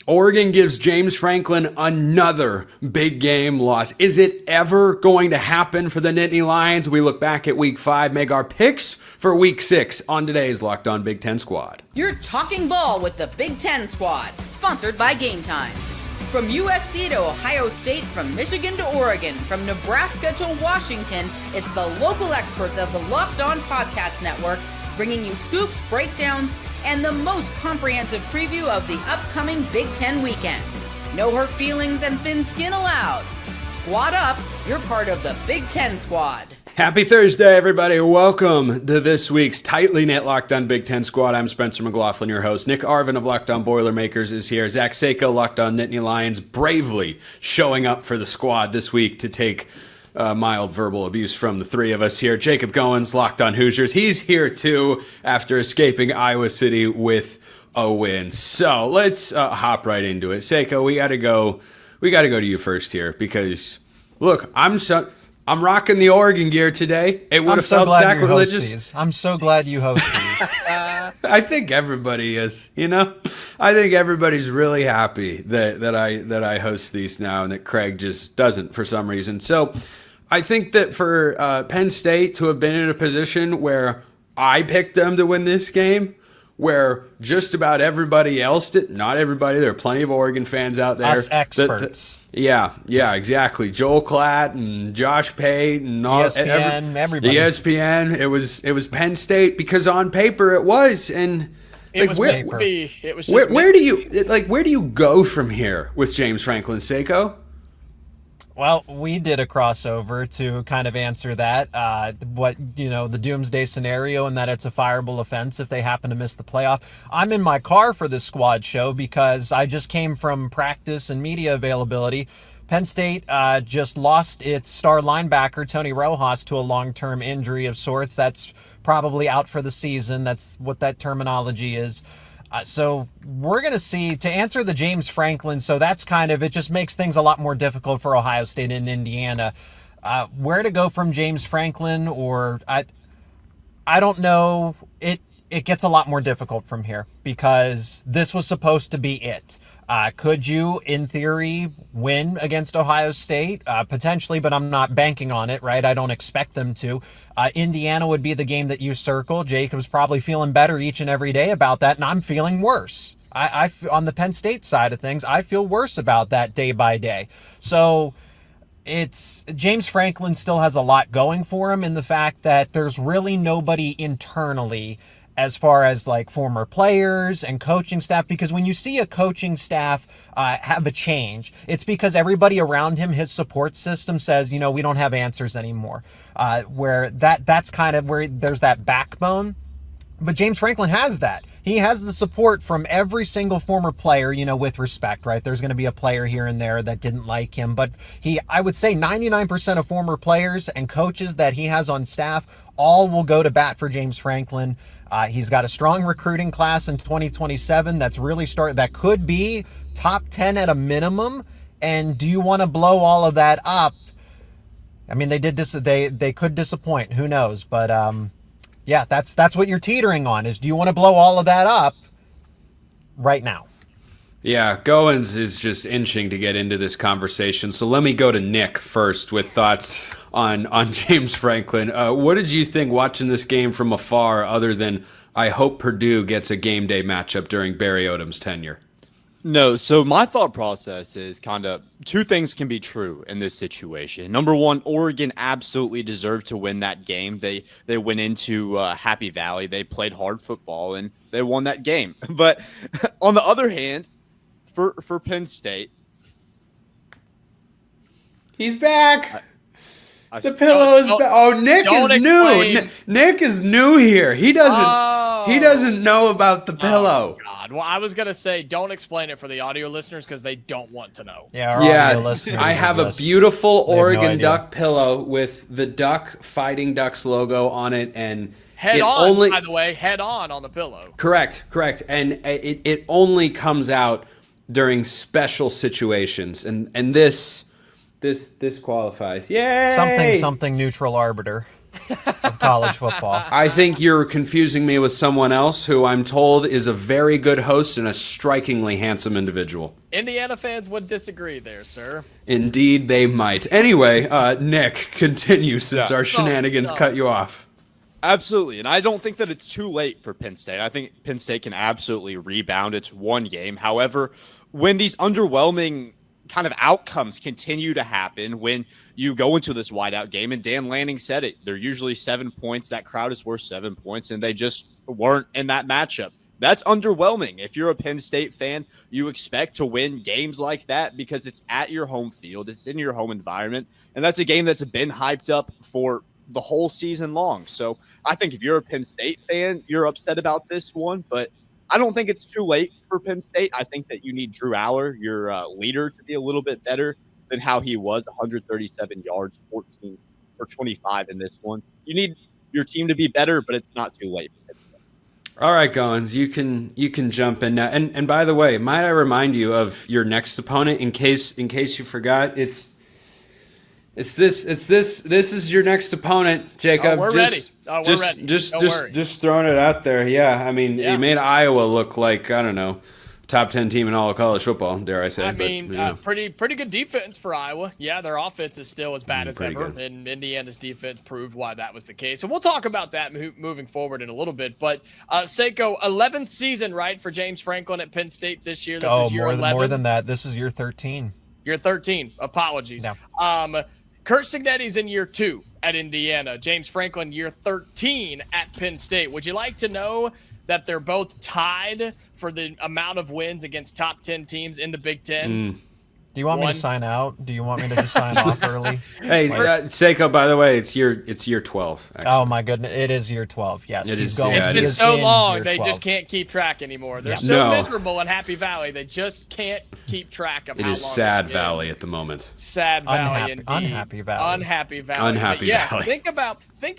Oregon gives James Franklin another big game loss. Is it ever going to happen for the Nittany Lions? We look back at week 5, make our picks for week 6 on today's Locked On Big Ten Squad. You're talking ball with the Big Ten Squad, sponsored by Game Time. From USC to Ohio State, from Michigan to Oregon, from Nebraska to Washington, it's the local experts of the Locked On Podcast Network bringing you scoops, breakdowns, and the most comprehensive preview of the upcoming Big Ten weekend. No hurt feelings and thin skin allowed. Squad up, you're part of the Big Ten Squad. Happy Thursday, everybody. Welcome to this week's tightly knit Locked On Big Ten Squad. I'm Spencer McLaughlin, your host. Nick Arvin of Locked On Boilermakers is here. Zach Sako, Locked On Nittany Lions, bravely showing up for the squad this week to take mild verbal abuse from the three of us here. Jacob Goins, Locked On Hoosiers. He's here too after escaping Iowa City with a win. So let's hop right into it. Sako, we gotta go to you first here because look, I'm rocking the Oregon gear today. It would have felt sacrilegious. I'm so glad you host these. I think everybody is, I think everybody's really happy that I host these now and that Craig just doesn't for some reason. So I think that for Penn State to have been in a position where I picked them to win this game, where just about everybody else did, not everybody, there are plenty of Oregon fans out there. Us experts. Yeah, exactly. Joel Klatt and Josh Pate and all, ESPN, everybody. The ESPN. It was Penn State because on paper it was, and It was paper. It was just where do you go from here with James Franklin, Sako? Well, we did a crossover to kind of answer that, the doomsday scenario and that it's a fireable offense if they happen to miss the playoff. I'm in my car for this squad show because I just came from practice and media availability. Penn State just lost its star linebacker, Tony Rojas, to a long-term injury of sorts. That's probably out for the season. That's what that terminology is. So we're going to see, to answer the James Franklin, so that's it just makes things a lot more difficult for Ohio State and Indiana. Where to go from James Franklin, or I don't know. It gets a lot more difficult from here because this was supposed to be it. Could you, in theory, win against Ohio State? Potentially, but I'm not banking on it, right? I don't expect them to. Indiana would be the game that you circle. Jacob's probably feeling better each and every day about that, and I'm feeling worse. On the Penn State side of things, I feel worse about that day by day. So it's James Franklin still has a lot going for him in the fact that there's really nobody internally as far as like former players and coaching staff, because when you see a coaching staff have a change, it's because everybody around him, his support system says, we don't have answers anymore. Where that's kind of where there's that backbone. But James Franklin has that. He has the support from every single former player, with respect, right? There's going to be a player here and there that didn't like him, but I would say 99% of former players and coaches that he has on staff all will go to bat for James Franklin. He's got a strong recruiting class in 2027 that could be top 10 at a minimum. And do you want to blow all of that up? I mean, they could disappoint. Who knows? But yeah, that's what you're teetering on is, do you want to blow all of that up right now? Yeah, Goins is just inching to get into this conversation. So let me go to Nick first with thoughts on James Franklin. What did you think watching this game from afar, other than I hope Purdue gets a game day matchup during Barry Odom's tenure? No, so my thought process is two things can be true in this situation. Number one, Oregon absolutely deserved to win that game. They went into Happy Valley. They played hard football, and they won that game. But on the other hand, for Penn State, he's back. The pillow is back. Oh, Nick is new. Nick is new here. He doesn't know about the pillow. Oh, God. Well, I was going to say, don't explain it for the audio listeners because they don't want to know. Yeah, our audio listeners I have a just, beautiful Oregon no Duck pillow with the Duck Fighting Ducks logo on it, and Head on, by the way, head on the pillow. Correct. And it only comes out during special situations, and this qualifies. Yay! Something neutral arbiter. of college football. I think you're confusing me with someone else who I'm told is a very good host and a strikingly handsome individual. Indiana fans would disagree there, sir. Indeed, they might. Anyway, Nick, continue since our shenanigans cut you off. Absolutely, and I don't think that it's too late for Penn State. I think Penn State can absolutely rebound. It's one game. However, when these underwhelming kind of outcomes continue to happen, when you go into this whiteout game, and Dan Lanning said it, they're usually 7 points. That crowd is worth 7 points, and they just weren't in that matchup. That's underwhelming. If you're a Penn State fan, you expect to win games like that because it's at your home field, it's in your home environment, and that's a game that's been hyped up for the whole season long. So I think if you're a Penn State fan, you're upset about this one, but I don't think it's too late for Penn State. I think that you need Drew Aller, your leader, to be a little bit better than how he was, 137 yards, 14 for 25 in this one. You need your team to be better, but it's not too late for Penn State. All right, Goins, you can jump in now. And by the way, might I remind you of your next opponent in case you forgot? This is your next opponent, Jacob. We're ready. We're ready. Just throwing it out there. Yeah, I mean, you made Iowa look like, I don't know, top 10 team in all of college football, dare I say. Pretty good defense for Iowa. Yeah, their offense is still as bad as ever, good. And Indiana's defense proved why that was the case. So we'll talk about that moving forward in a little bit. But Seiko, 11th season, right, for James Franklin at Penn State this year. This is year 11. More than that. This is year 13. Year 13. Apologies. No. Curt Cignetti's in year 2 at Indiana. James Franklin, year 13 at Penn State. Would you like to know that they're both tied for the amount of wins against top 10 teams in the Big Ten? Do you want me to sign out? Do you want me to just sign off early? Hey, Seiko, by the way, it's year 12. Actually. Oh my goodness, it is year 12. Yes, it is. It's been so long they just can't keep track anymore. They're so miserable in Happy Valley they just can't keep track of. It is Sad Valley at the moment. Sad Valley indeed. Unhappy Valley. Unhappy Valley. Unhappy yes, Valley. Think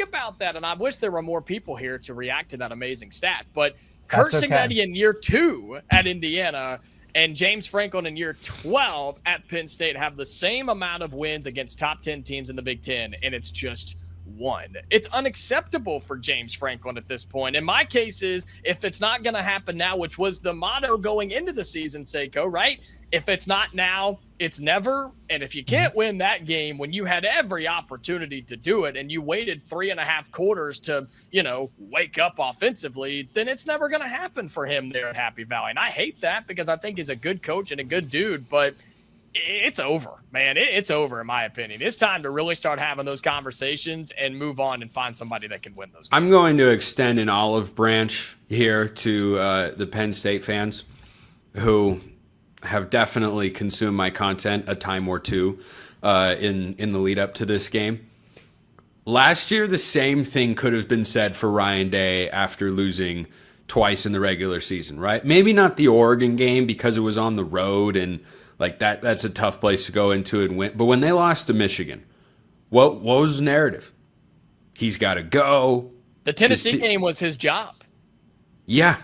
about that, and I wish there were more people here to react to that amazing stat. But Curt Cignetti in year 2 at Indiana and James Franklin in year 12 at Penn State have the same amount of wins against top 10 teams in the Big Ten, and it's just 1. It's unacceptable for James Franklin at this point. In my case is, if it's not going to happen now, which was the motto going into the season, Seiko, right? If it's not now, it's never. And if you can't win that game when you had every opportunity to do it and you waited 3.5 quarters to, wake up offensively, then it's never going to happen for him there at Happy Valley. And I hate that because I think he's a good coach and a good dude, but it's over, man. It's over, in my opinion. It's time to really start having those conversations and move on and find somebody that can win those games. I'm going to extend an olive branch here to the Penn State fans who have definitely consumed my content a time or two in the lead up to this game. Last year, the same thing could have been said for Ryan Day after losing twice in the regular season, right? Maybe not the Oregon game because it was on the road and like that's a tough place to go into and win. But when they lost to Michigan, what was the narrative? He's got to go. The Tennessee game was his job. Yeah,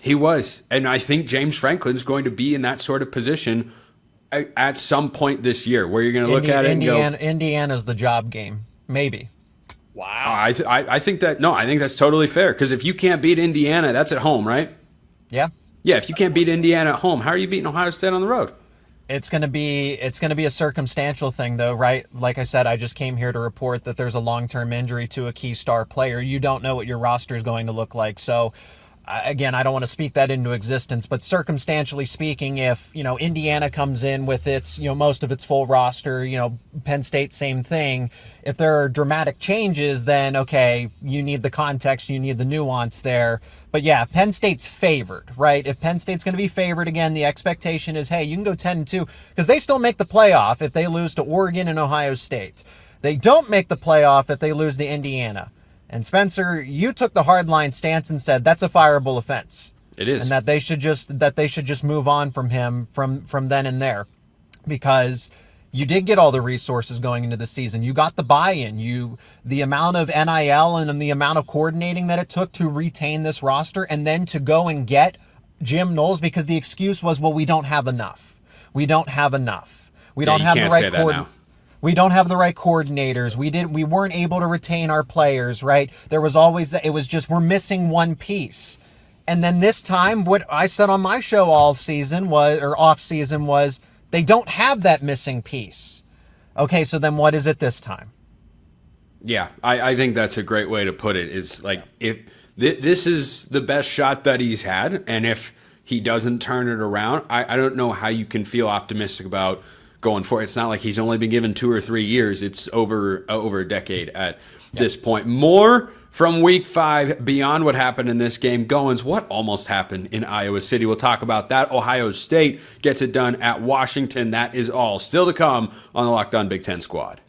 he was. And I think James Franklin's going to be in that sort of position at some point this year where you're going to look at it and go, Indiana's the job game. Maybe. Wow. I think that's totally fair because if you can't beat Indiana, that's at home, right? Yeah. Yeah, if you can't beat Indiana at home, how are you beating Ohio State on the road? It's gonna be a circumstantial thing, though, right? Like I said, I just came here to report that there's a long-term injury to a key star player. You don't know what your roster is going to look like, so. Again, I don't want to speak that into existence, but circumstantially speaking, if, Indiana comes in with its, most of its full roster, Penn State, same thing. If there are dramatic changes, then, okay, you need the context, you need the nuance there. But yeah, Penn State's favored, right? If Penn State's going to be favored again, the expectation is, hey, you can go 10-2 because they still make the playoff if they lose to Oregon and Ohio State. They don't make the playoff if they lose to Indiana. And Spencer, you took the hardline stance and said that's a fireable offense. It is, and that they should just move on from him from then and there, because you did get all the resources going into the season. You got the buy-in, the amount of NIL and the amount of coordinating that it took to retain this roster, and then to go and get Jim Knowles because the excuse was, well, we don't have enough. We don't have enough. We don't have the right coordinator. We don't have the right coordinators. We weren't able to retain our players, right? There was always that. It was just, we're missing one piece. And then this time, what I said on my show all season was, or off season was, they don't have that missing piece. Okay, so then what is it this time? Yeah, I think that's a great way to put it. Is like, if this is the best shot that he's had, and if he doesn't turn it around, I don't know how you can feel optimistic about going for it. It's not like he's only been given 2 or 3 years. It's over a decade at this point. More from week 5, beyond what happened in this game. Goins, what almost happened in Iowa City? We'll talk about that. Ohio State gets it done at Washington. That is all still to come on the Locked On Big Ten Squad.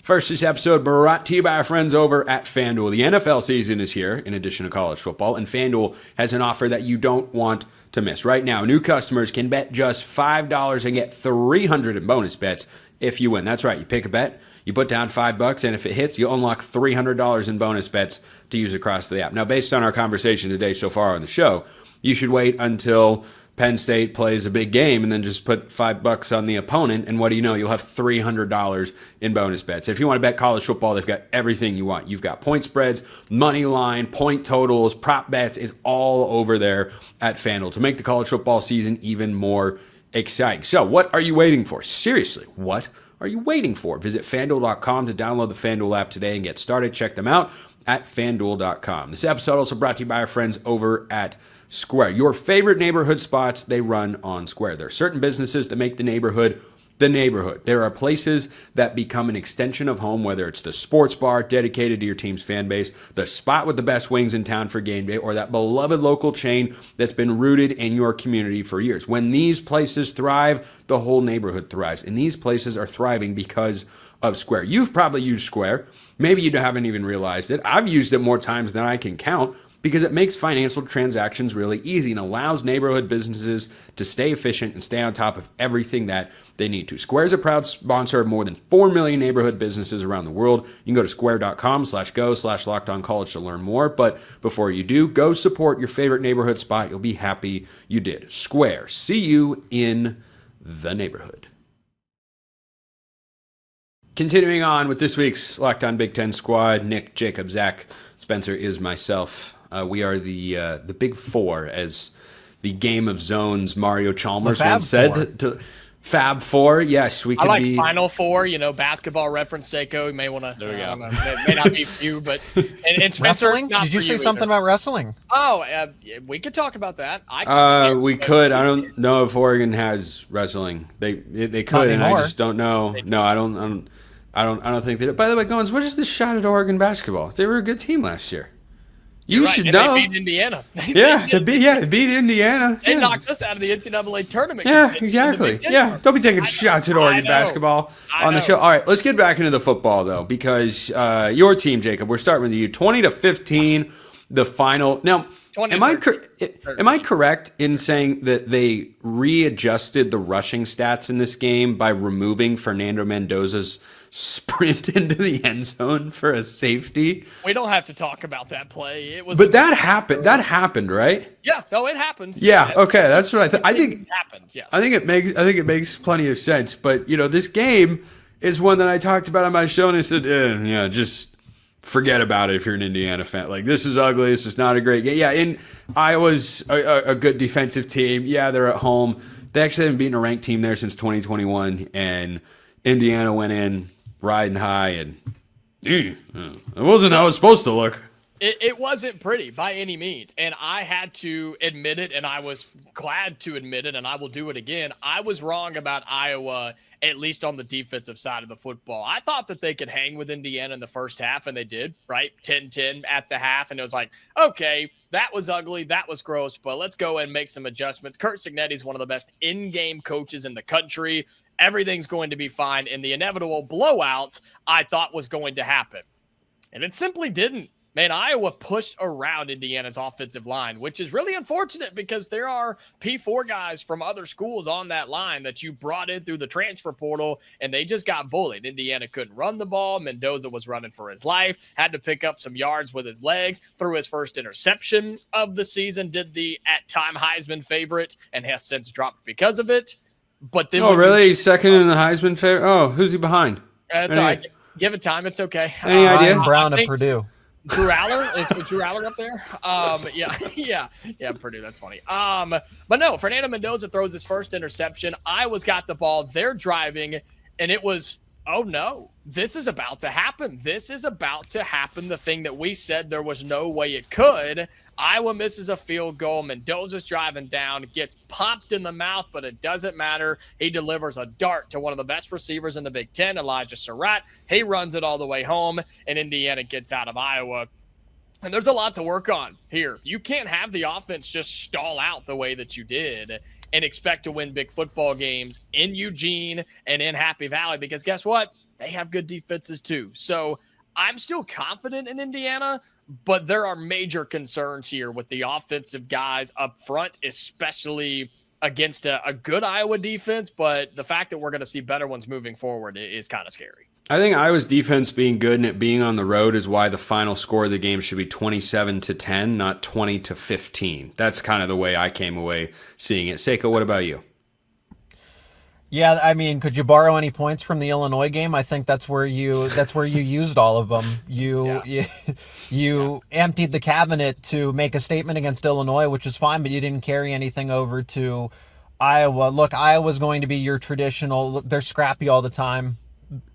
First, this episode brought to you by our friends over at FanDuel. The NFL season is here, in addition to college football, and FanDuel has an offer that you don't want to miss. Right now, new customers can bet just $5 and get $300 in bonus bets if you win. That's right. You pick a bet, you put down $5, and if it hits, you unlock $300 in bonus bets to use across the app. Now, based on our conversation today so far on the show, you should wait until Penn State plays a big game and then just put $5 on the opponent, and what do you know? You'll have $300 in bonus bets. If you want to bet college football, they've got everything you want. You've got point spreads, money line, point totals, prop bets. It's all over there at FanDuel to make the college football season even more exciting. So what are you waiting for? Seriously, what are you waiting for? Visit FanDuel.com to download the FanDuel app today and get started. Check them out at FanDuel.com. This episode also brought to you by our friends over at Square. Your favorite neighborhood spots, they run on Square. There are certain businesses that make the neighborhood the neighborhood. There are places that become an extension of home, whether it's the sports bar dedicated to your team's fan base, the spot with the best wings in town for game day, or that beloved local chain that's been rooted in your community for years. When these places thrive, the whole neighborhood thrives. And these places are thriving because of Square. You've probably used Square. Maybe you haven't even realized it. I've used it more times than I can count, because it makes financial transactions really easy and allows neighborhood businesses to stay efficient and stay on top of everything that they need to. Square is a proud sponsor of more than 4 million neighborhood businesses around the world. You can go to square.com/go/lockedoncollege to learn more. But before you do, go support your favorite neighborhood spot. You'll be happy you did. Square. See you in the neighborhood. Continuing on with this week's Locked On Big Ten Squad, Nick, Jacob, Zach, Spencer is myself. We are the Big Four, as the Game of Zones Mario Chalmers once said. To Fab Four, yes, we could be. Final Four, basketball reference, Seiko. You may want to. There we go. May not be for you, but and Spencer, wrestling. Did you say something about wrestling? Oh, we could talk about that. We could. I don't know if Oregon has wrestling. They could, and I just don't know. No, I don't think they do. By the way, Goins, what is this shot at Oregon basketball? They were a good team last year. You should know. They beat Indiana. They beat Indiana. They knocked us out of the NCAA tournament. Yeah, exactly. Yeah, don't be taking shots at Oregon basketball on the show. All right, let's get back into the football, though, because your team, Jacob, we're starting with you. 20-15, the final. Now, am I correct in saying that they readjusted the rushing stats in this game by removing Fernando Mendoza's sprint into the end zone for a safety? We don't have to talk about that play. It was, but that happened. That happened, right? Yeah. No, it happened. Yeah. Okay, that's what I think. It happened. Yes. I think it makes plenty of sense. But this game is one that I talked about on my show, and I said, just forget about it if you're an Indiana fan. Like, this is ugly. This is not a great game. Yeah. And Iowa's a good defensive team. Yeah, they're at home. They actually haven't beaten a ranked team there since 2021, and Indiana went in riding high, and it wasn't how it was supposed to look. It wasn't pretty by any means, and I had to admit it, and I was glad to admit it, and I will do it again. I was wrong about Iowa, at least on the defensive side of the football. I thought that they could hang with Indiana in the first half, and they did, right? 10-10 at the half, and it was like, okay, that was ugly, that was gross, but let's go and make some adjustments. Curt Cignetti is one of the best in-game coaches in the country. Everything's going to be fine, and the inevitable blowout I thought was going to happen. And it simply didn't. Man, Iowa pushed around Indiana's offensive line, which is really unfortunate because there are P4 guys from other schools on that line that you brought in through the transfer portal, and they just got bullied. Indiana couldn't run the ball. Mendoza was running for his life, had to pick up some yards with his legs, threw his first interception of the season, did the at-time Heisman favorite, and has since dropped because of it. But then Oh, really? He's second in the Heisman favorite? Oh, who's he behind? That's all right. Give it time. It's okay. Any idea? Ryan Brown of Purdue. Drew Aller? Is Drew Aller up there? Yeah, Purdue. That's funny. But no, Fernando Mendoza throws his first interception. Iowa's got the ball. They're driving, and it was, oh no, this is about to happen. This is about to happen. The thing that we said there was no way it could. Iowa misses a field goal. Mendoza's driving down, gets popped in the mouth, but it doesn't matter. He delivers a dart to one of the best receivers in the Big Ten, Elijah Surratt. He runs it all the way home, and Indiana gets out of Iowa. And there's a lot to work on here. You can't have the offense just stall out the way that you did and expect to win big football games in Eugene and in Happy Valley, because guess what? They have good defenses too. So I'm still confident in Indiana, but there are major concerns here with the offensive guys up front, especially against a good Iowa defense. But the fact that we're going to see better ones moving forward is kind of scary. I think Iowa's defense being good and it being on the road is why the final score of the game should be 27-10, not 20-15. That's kind of the way I came away seeing it. Seiko, what about you? Yeah, I mean, could you borrow any points from the Illinois game? I think that's where you used all of them. You emptied the cabinet to make a statement against Illinois, which is fine, but you didn't carry anything over to Iowa. Look, Iowa's going to be your traditional. They're scrappy all the time.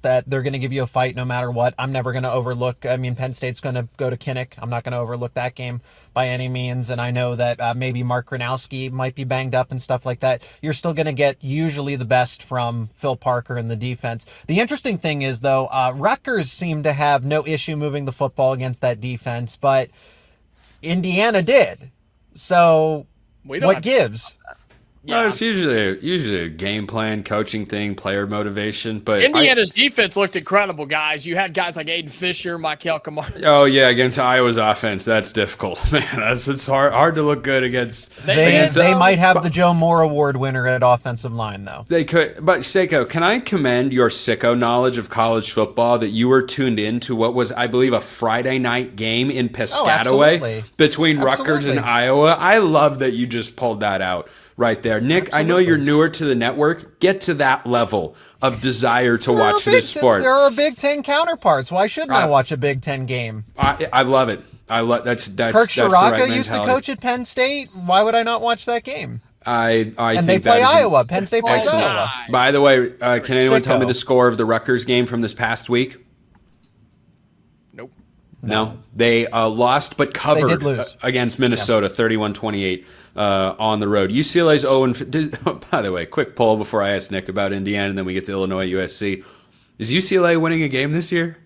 That they're going to give you a fight no matter what. I'm never going to overlook. I mean, Penn State's going to go to Kinnick. I'm not going to overlook that game by any means. And I know that maybe Mark Gronowski might be banged up and stuff like that. You're still going to get usually the best from Phil Parker in the defense. The interesting thing is, though, Rutgers seemed to have no issue moving the football against that defense, but Indiana did. So what gives? Yeah. No, it's usually a game plan, coaching thing, player motivation. But Indiana's defense looked incredible, guys. You had guys like Aiden Fisher, Michael Kamara. Oh yeah, against Iowa's offense, that's difficult, man. It's hard to look good against. They might have the Joe Moore Award winner at offensive line, though. They could, but Seiko, can I commend your sicko knowledge of college football that you were tuned in to what was, I believe, a Friday night game in Piscataway between Rutgers and Iowa. I love that you just pulled that out. Right there. Nick, absolutely. I know you're newer to the network. Get to that level of desire to watch this sport. There are Big Ten counterparts. Why shouldn't I watch a Big Ten game? I love it. That's Kirk Ciarrocca used to coach at Penn State. Why would I not watch that game? I and think they play Iowa. Penn State plays Iowa. By the way, can anyone tell me the score of the Rutgers game from this past week? Nope. No. They lost but covered they did lose. Against Minnesota, 31-28. On the road. UCLA's 0-5. By the way, quick poll before I ask Nick about Indiana, and then we get to Illinois, USC. Is UCLA winning a game this year?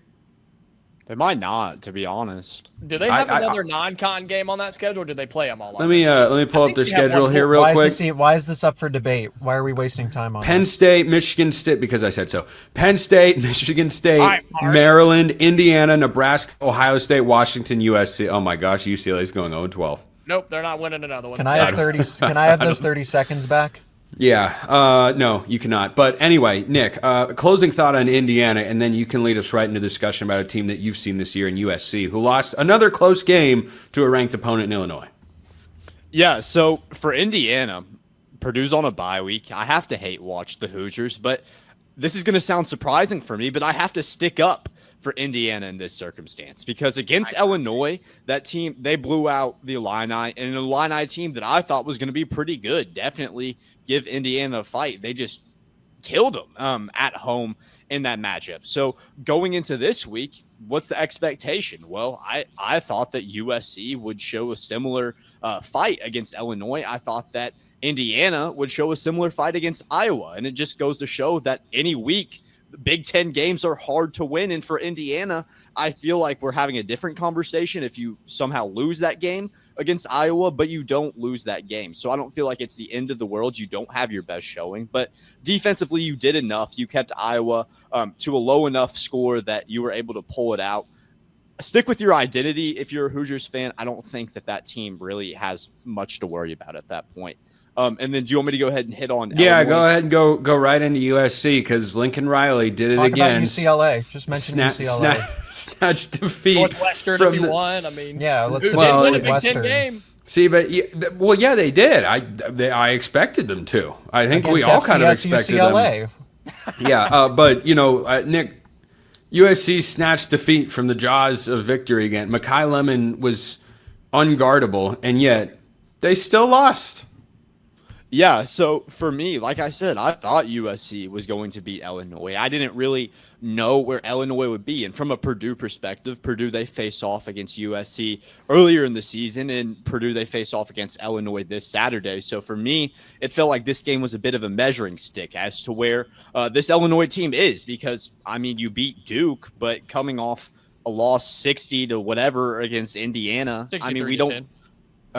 They might not, to be honest. Do they have another non-con game on that schedule, or do they play them all? Let me pull up their schedule here real quick. Why is this up for debate? Why are we wasting time on Penn State, Michigan State, because I said so. Penn State, Michigan State, Maryland, Indiana, Nebraska, Ohio State, Washington, USC. Oh my gosh, UCLA's going 0-12. Nope, they're not winning another one. Can I have 30? Can I have those 30 seconds back? Yeah, no, you cannot. But anyway, Nick, closing thought on Indiana, and then you can lead us right into discussion about a team that you've seen this year in USC, who lost another close game to a ranked opponent in Illinois. Yeah, so for Indiana, Purdue's on a bye week. I have to hate watch the Hoosiers, but this is going to sound surprising for me, but I have to stick up for Indiana in this circumstance, because against Illinois, that team, they blew out the Illini, and an Illini team that I thought was going to be pretty good. Definitely give Indiana a fight. They just killed them at home in that matchup. So going into this week, what's the expectation? Well, I thought that USC would show a similar fight against Illinois. I thought that Indiana would show a similar fight against Iowa, and it just goes to show that any week, Big Ten games are hard to win. And for Indiana, I feel like we're having a different conversation if you somehow lose that game against Iowa, but you don't lose that game. So I don't feel like it's the end of the world. You don't have your best showing, but defensively you did enough. You kept Iowa to a low enough score that you were able to pull it out. Stick with your identity. If you're a Hoosiers fan, I don't think that team really has much to worry about at that point. And then do you want me to go ahead and hit on Yeah, Illinois? go ahead and go right into USC, because Lincoln Riley did it again. Talk about UCLA. Just mention UCLA. Snatch defeat. Northwestern, if you want. I mean, yeah, let's win a Big Ten game. See, but yeah, they did. I expected them to. I think we all kind of expected them. Yeah, but Nick, USC snatched defeat from the jaws of victory again. Mekhi Lemon was unguardable, and yet they still lost. Yeah, so for me, like I said, I thought USC was going to beat Illinois. I didn't really know where Illinois would be. And from a Purdue perspective, Purdue, they face off against USC earlier in the season, and Purdue, they face off against Illinois this Saturday. So for me, it felt like this game was a bit of a measuring stick as to where this Illinois team is, because, I mean, you beat Duke, but coming off a loss 60 to whatever against Indiana, I mean, we don't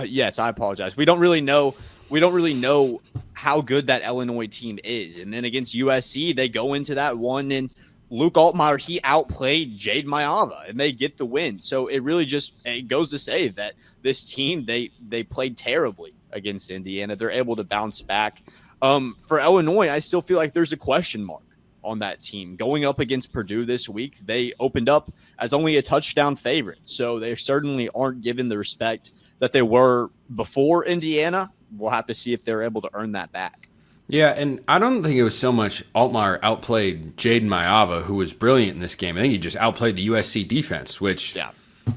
yes, I apologize. We don't really know how good that Illinois team is. And then against USC, they go into that one, and Luke Altmaier, he outplayed Jade Mayava, and they get the win. So it really it goes to say that this team, they played terribly against Indiana. They're able to bounce back. For Illinois, I still feel like there's a question mark on that team. Going up against Purdue this week, they opened up as only a touchdown favorite. So they certainly aren't given the respect that they were before Indiana. We'll have to see if they're able to earn that back. Yeah, and I don't think it was so much Altmaier outplayed Jaden Mayava, who was brilliant in this game. I think he just outplayed the USC defense, which,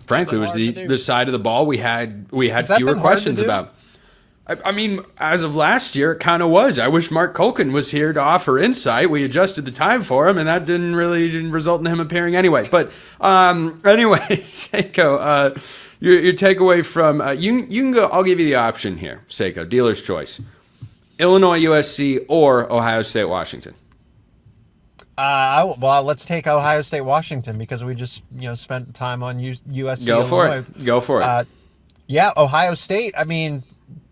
frankly, was the side of the ball we had fewer questions about. I mean, as of last year, it kind of was. I wish Mark Culkin was here to offer insight. We adjusted the time for him, and that didn't result in him appearing anyway. But anyway, Seiko, your takeaway from you can go. I'll give you the option here, Seiko. Dealer's choice: Illinois, USC, or Ohio State, Washington. Well, let's take Ohio State, Washington, because we just spent time on USC. Go for it. Go for it. Yeah, Ohio State. I mean,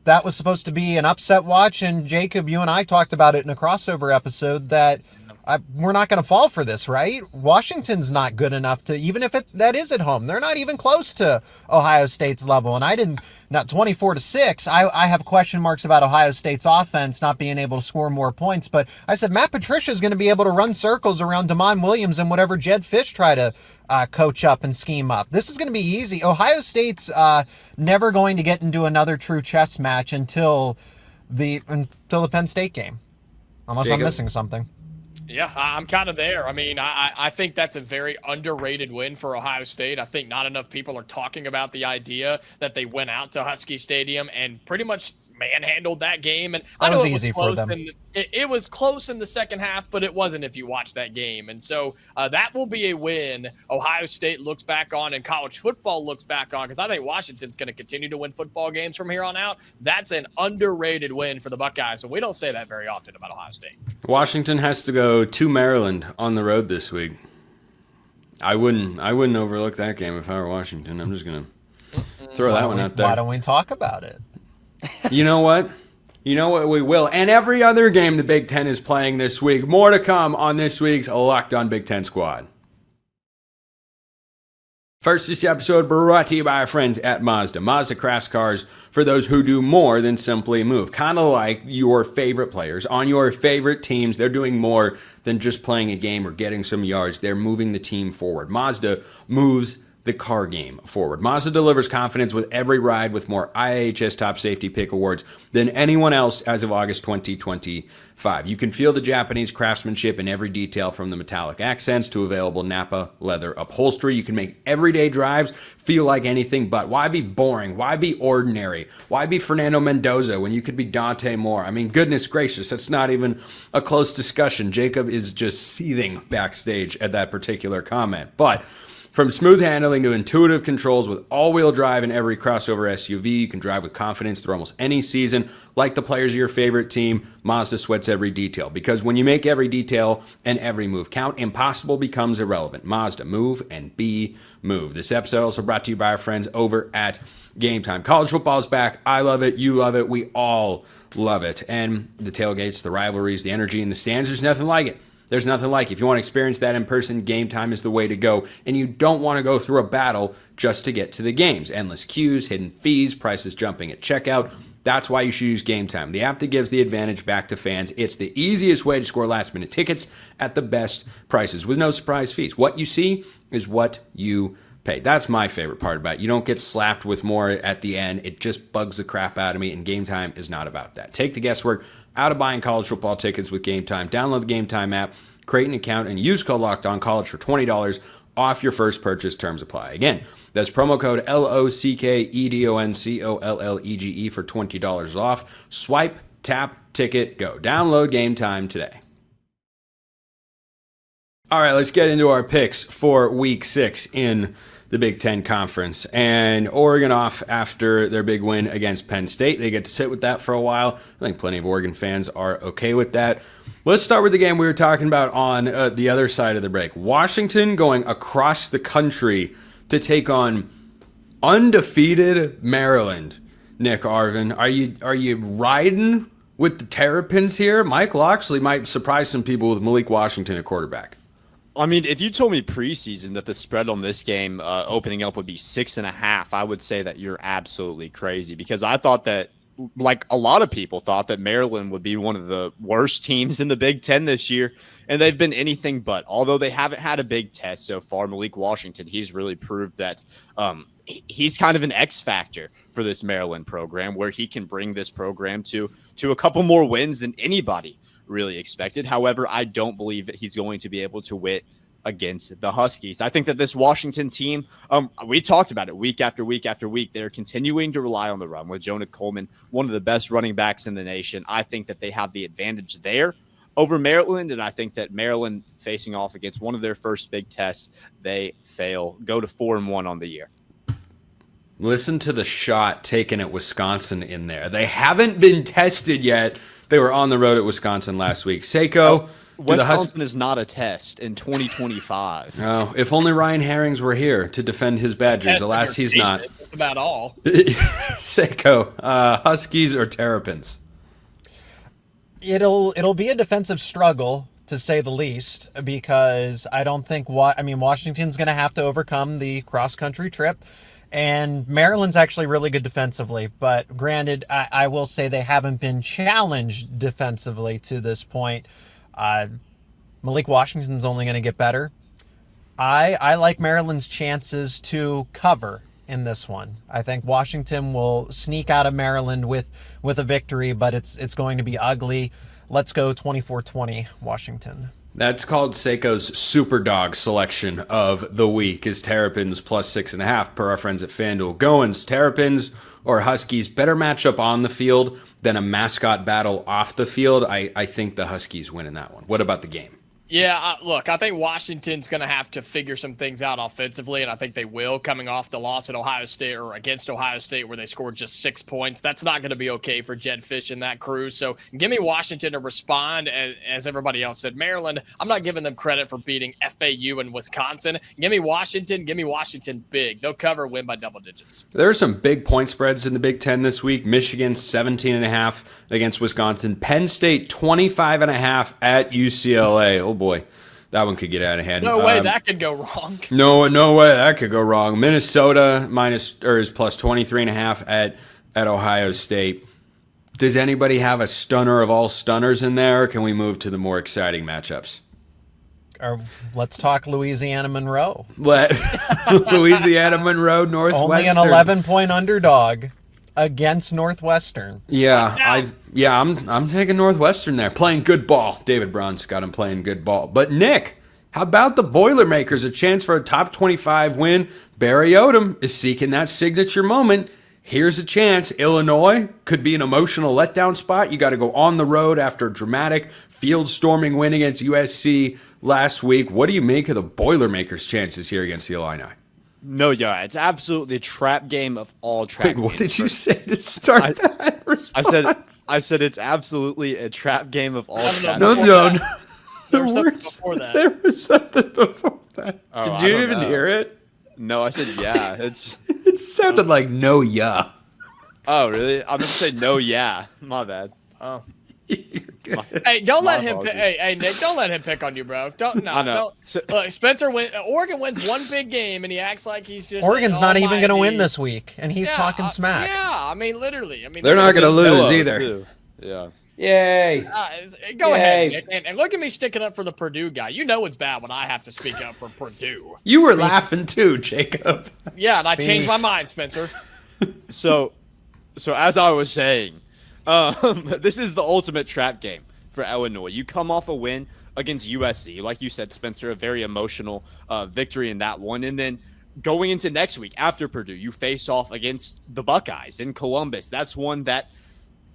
that was supposed to be an upset watch, and Jacob, you and I talked about it in a crossover episode that we're not going to fall for this, right? Washington's not good enough to, even if that is at home, they're not even close to Ohio State's level. And not 24-6. I have question marks about Ohio State's offense not being able to score more points. But I said Matt Patricia is going to be able to run circles around Damon Williams and whatever Jed Fish try to coach up and scheme up. This is going to be easy. Ohio State's never going to get into another true chess match until the Penn State game, unless Jacob. I'm missing something. Yeah, I'm kind of there. I mean, I think that's a very underrated win for Ohio State. I think not enough people are talking about the idea that they went out to Husky Stadium and pretty much manhandled that game. And I know it was easy for them. It was close in the second half, but it wasn't if you watch that game. And so that will be a win Ohio State looks back on and college football looks back on, because I think Washington's going to continue to win football games from here on out. That's an underrated win for the Buckeyes. So we don't say that very often about Ohio State. Washington has to go to Maryland on the road this week. I wouldn't overlook that game if I were Washington. I'm just going to throw that one out there. Why don't we talk about it? You know what? We will. And every other game the Big Ten is playing this week. More to come on this week's Locked On Big Ten Squad. First, this episode brought to you by our friends at Mazda. Mazda crafts cars for those who do more than simply move. Kind of like your favorite players on your favorite teams. They're doing more than just playing a game or getting some yards. They're moving the team forward. Mazda moves the car game forward. Mazda delivers confidence with every ride, with more IHS Top Safety Pick awards than anyone else as of August 2025. You can feel the Japanese craftsmanship in every detail, from the metallic accents to available Nappa leather upholstery. You can make everyday drives feel like anything but. Why be boring? Why be ordinary? Why be Fernando Mendoza when you could be Dante Moore? I mean, goodness gracious, that's not even a close discussion. Jacob is just seething backstage at that particular comment. But from smooth handling to intuitive controls, with all-wheel drive in every crossover SUV, you can drive with confidence through almost any season. Like the players of your favorite team, Mazda sweats every detail. Because when you make every detail and every move count, impossible becomes irrelevant. Mazda, move and be moved. This episode also brought to you by our friends over at Game Time. College football is back. I love it. You love it. We all love it. And the tailgates, the rivalries, the energy in the stands, there's nothing like it. There's nothing like it. If you want to experience that in person, Game Time is the way to go. And you don't want to go through a battle just to get to the games. Endless queues, hidden fees, prices jumping at checkout. That's why you should use Game Time, the app that gives the advantage back to fans. It's the easiest way to score last-minute tickets at the best prices with no surprise fees. What you see is what you pay. That's my favorite part about it. You don't get slapped with more at the end. It just bugs the crap out of me, and Game Time is not about that. Take the guesswork out of buying college football tickets with Game Time. Download the Game Time app, create an account, and use code LOCKEDONCollege for $20 off your first purchase. Terms apply. Again, that's promo code LOCKEDONCOLLEGE for $20 off. Swipe, tap, ticket, go. Download Game Time today. All right, let's get into our picks for Week 6 in the Big Ten Conference. And Oregon off after their big win against Penn State. They get to sit with that for a while. I think plenty of Oregon fans are okay with that. Let's start with the game we were talking about on the other side of the break. Washington going across the country to take on undefeated Maryland. Nick Arvin, are you riding with the Terrapins here? Mike Locksley might surprise some people with Malik Washington at quarterback. I mean, if you told me preseason that the spread on this game opening up would be 6.5, I would say that you're absolutely crazy, because I thought that, like a lot of people thought, that Maryland would be one of the worst teams in the Big Ten this year, and they've been anything but. Although they haven't had a big test so far, Malik Washington, he's really proved that he's kind of an X factor for this Maryland program, where he can bring this program to a couple more wins than anybody really expected. However, I don't believe that he's going to be able to win against the Huskies. I think that this Washington team, we talked about it week after week after week, they're continuing to rely on the run with Jonah Coleman, one of the best running backs in the nation. I think that they have the advantage there over Maryland, and I think that Maryland, facing off against one of their first big tests, they fail, go to 4-1 on the year. Listen to the shot taken at Wisconsin in there. They haven't been tested yet. They were on the road at Wisconsin last week. Seiko. Wisconsin is not a test in 2025. Oh, if only Ryan Herrings were here to defend his Badgers. Alas, he's not. That's about all. Seiko, Huskies or Terrapins? It'll be a defensive struggle, to say the least, because I don't think Washington's going to have to overcome the cross-country trip. And Maryland's actually really good defensively, but granted, I will say they haven't been challenged defensively to this point. Malik Washington's only going to get better. I like Maryland's chances to cover in this one. I think Washington will sneak out of Maryland with a victory, but it's going to be ugly. Let's go 24-20 Washington. That's called Seiko's Superdog selection of the week, is Terrapins plus 6.5 per our friends at FanDuel. Goins, Terrapins or Huskies, better matchup on the field than a mascot battle off the field. I think the Huskies win in that one. What about the game? Yeah, look, I think Washington's going to have to figure some things out offensively, and I think they will, coming off the loss at Ohio State or against Ohio State where they scored just 6 points. That's not going to be okay for Jed Fish and that crew. So give me Washington to respond. As everybody else said, Maryland, I'm not giving them credit for beating FAU and Wisconsin. Give me Washington big. They'll cover, win by double digits. There are some big point spreads in the Big Ten this week. Michigan 17.5 against Wisconsin. Penn State 25.5 at UCLA. Oh boy, that one could get out of hand. No way that could go wrong. No way that could go wrong. Minnesota is plus 23.5 at Ohio State. Does anybody have a stunner of all stunners in there, or can we move to the more exciting matchups? Let's talk Louisiana Monroe. Louisiana Monroe, Northwestern. Only an 11-point underdog against Northwestern. I'm taking Northwestern there. Playing good ball. David Brown's got him playing good ball. But Nick, how about the Boilermakers? A chance for a top 25 win. Barry Odom is seeking that signature moment. Here's a chance. Illinois could be an emotional letdown spot. You got to go on the road after a dramatic field storming win against USC last week. What do you make of the Boilermakers' chances here against the Illini? No, yeah, it's absolutely a trap game of all trap games. Wait, what did you say to start that response? I said it's absolutely a trap game of all trap games. No. There was something before that. There was something before that. Oh, Did you even hear it? No, I said yeah. It sounded like no, yeah. Oh, really? I'm just saying no, yeah. My bad. Oh. Hey, don't let him. Hey, Nick, don't let him pick on you, bro. Don't. Look, Spencer Oregon wins one big game, and he acts like he's just. Oregon's not even going to win this week, and he's talking smack. Yeah, I mean, literally. They're not going to lose either. Yeah. Yay. Go ahead, Yay. Nick. And look at me sticking up for the Purdue guy. You know it's bad when I have to speak up for Purdue. You were laughing too, Jacob. Yeah, and I changed my mind, Spencer. So as I was saying, this is the ultimate trap game for Illinois. You come off a win against USC. Like you said, Spencer, a very emotional victory in that one. And then going into next week after Purdue, you face off against the Buckeyes in Columbus. That's one that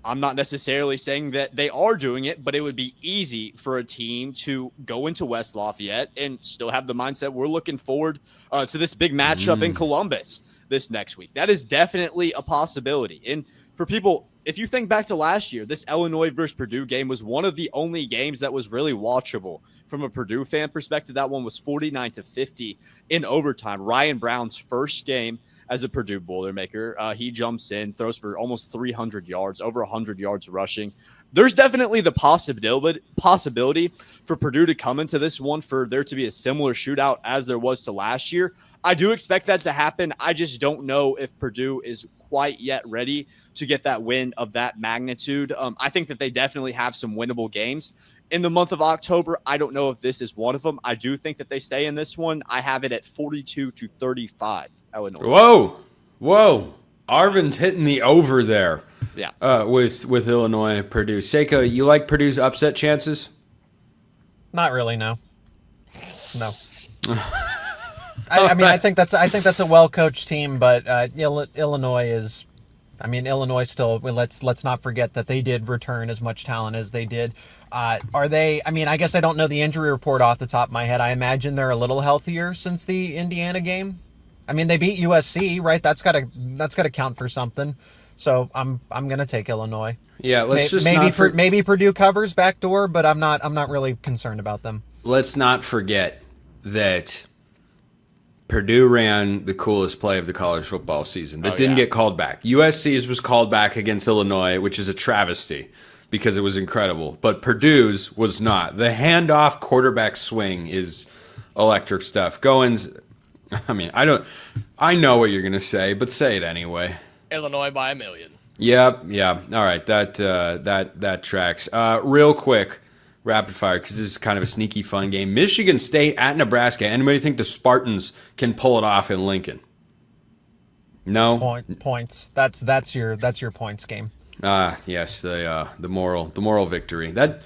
I'm not necessarily saying that they are doing it, but it would be easy for a team to go into West Lafayette and still have the mindset we're looking forward to this big matchup in Columbus this next week. That is definitely a possibility. And for people, if you think back to last year, this Illinois versus Purdue game was one of the only games that was really watchable from a Purdue fan perspective. That one was 49-50 in overtime. Ryan Brown's first game as a Purdue Boilermaker. He jumps in, throws for almost 300 yards, over 100 yards rushing. There's definitely the possibility for Purdue to come into this one for there to be a similar shootout as there was to last year. I do expect that to happen. I just don't know if Purdue is quite yet ready to get that win of that magnitude. I think that they definitely have some winnable games in the month of October. I don't know if this is one of them. I do think that they stay in this one. I have it at 42-35, Illinois. Whoa. Arvin's hitting the over there. Yeah. With Illinois, Purdue. Seiko, you like Purdue's upset chances? Not really, no. No. I think that's a well-coached team, but Illinois is. I mean, Illinois still. Let's not forget that they did return as much talent as they did. Are they? I mean, I guess I don't know the injury report off the top of my head. I imagine they're a little healthier since the Indiana game. I mean, they beat USC, right? That's gotta count for something. So I'm gonna take Illinois. Yeah, maybe Purdue covers backdoor, but I'm not really concerned about them. Let's not forget that Purdue ran the coolest play of the college football season that didn't get called back. USC's was called back against Illinois, which is a travesty because it was incredible. But Purdue's was not. The handoff quarterback swing is electric stuff. I know what you're going to say, but say it anyway. Illinois by 1,000,000. Yep. Yeah. All right. That tracks. Real quick, rapid fire, because this is kind of a sneaky fun game. Michigan State at Nebraska. Anybody think the Spartans can pull it off in Lincoln? No. Points. That's your points game. Yes. The moral victory. That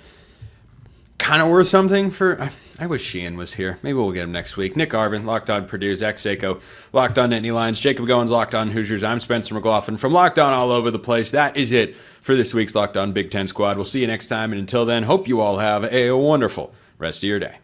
kind of worth something for. I wish Sheehan was here. Maybe we'll get him next week. Nick Arvin, Locked On Purdue. Zach Seiko, Locked On Nittany Lions. Jacob Goins, Locked On Hoosiers. I'm Spencer McLaughlin from Locked On All Over the Place. That is it for this week's Locked On Big Ten Squad. We'll see you next time. And until then, hope you all have a wonderful rest of your day.